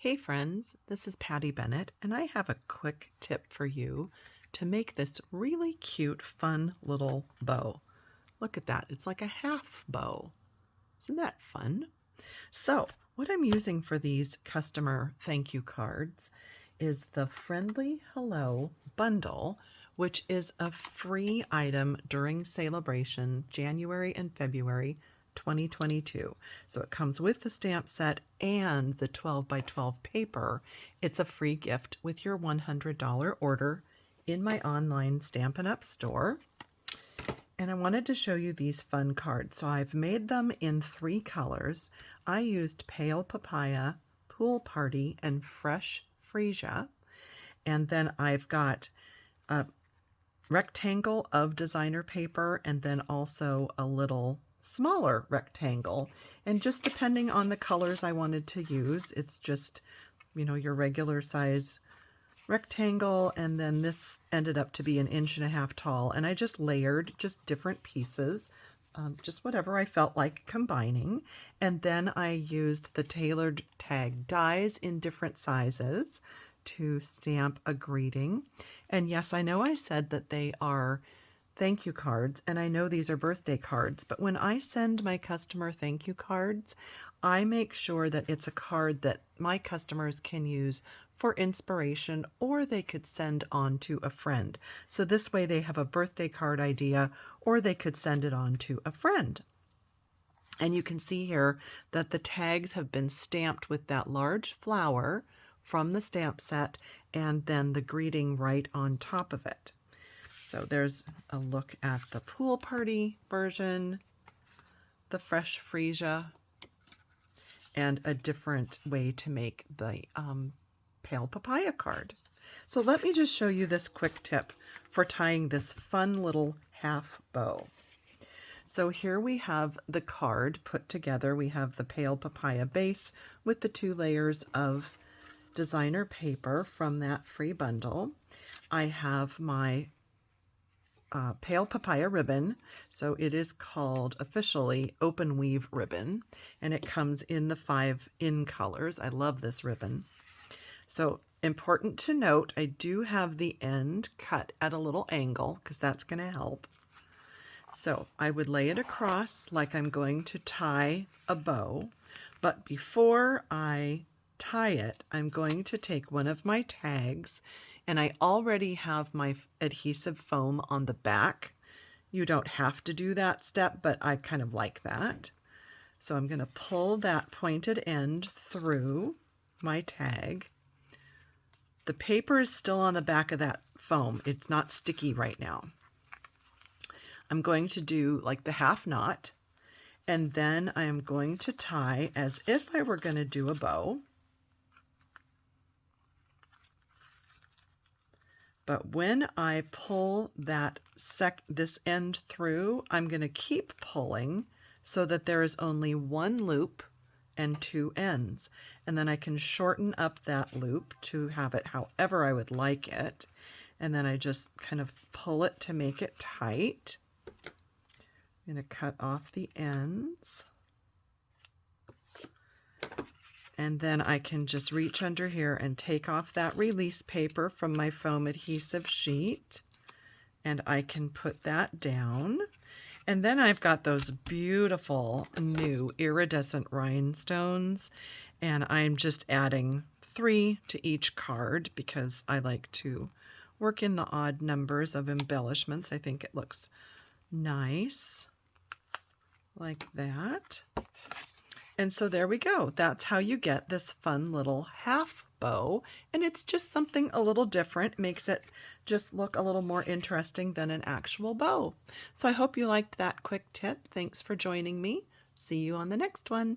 Hey friends, this is Patty Bennett, and I have a quick tip for you to make this really cute, fun little bow. Look at that, it's like a half bow. Isn't that fun? So, what I'm using for these customer thank you cards is the Friendly Hello bundle, which is a free item during Sale-a-Bration, January and February 2022. So it comes with the stamp set and the 12 by 12 paper. It's a free gift with your $100 order in my online Stampin' Up store. And I wanted to show you these fun cards. So I've made them in 3 colors. I used Pale Papaya, Pool Party, and Fresh Freesia. And then I've got a rectangle of designer paper and then also a little smaller rectangle. And just depending on the colors I wanted to use, it's just, your regular size rectangle, and then this ended up to be 1.5 inches tall, and I just layered just different pieces, just whatever I felt like combining, and then I used the tailored tag dies in different sizes to stamp a greeting. And yes, I know I said that they are thank you cards, and I know these are birthday cards, but when I send my customer thank you cards, I make sure that it's a card that my customers can use for inspiration, or they could send on to a friend. So this way they have a birthday card idea, or they could send it on to a friend. And you can see here that the tags have been stamped with that large flower from the stamp set, and then the greeting right on top of it. So there's a look at the Pool Party version, the Fresh Freesia, and a different way to make the Pale Papaya card. So let me just show you this quick tip for tying this fun little half bow. So here we have the card put together. We have the Pale Papaya base with the 2 layers of designer paper from that free bundle. I have my Pale Papaya ribbon, so it is called officially Open Weave ribbon, and it comes in the 5 in colors. I love this ribbon. So important to note, I do have the end cut at a little angle because that's going to help. So I would lay it across like I'm going to tie a bow, but before I tie it, I'm going to take one of my tags, and I already have my adhesive foam on the back. You don't have to do that step, but I kind of like that. So I'm going to pull that pointed end through my tag. The paper is still on the back of that foam. It's not sticky right now. I'm going to do like the half knot, and then I am going to tie as if I were going to do a bow. But when I pull this end through, I'm going to keep pulling so that there is only 1 loop and 2 ends. And then I can shorten up that loop to have it however I would like it. And then I just kind of pull it to make it tight. I'm going to cut off the ends. And then I can just reach under here and take off that release paper from my foam adhesive sheet. And I can put that down. And then I've got those beautiful new iridescent rhinestones. And I'm just adding 3 to each card because I like to work in the odd numbers of embellishments. I think it looks nice like that. And so there we go. That's how you get this fun little half bow. And it's just something a little different. Makes it just look a little more interesting than an actual bow. So I hope you liked that quick tip. Thanks for joining me. See you on the next one.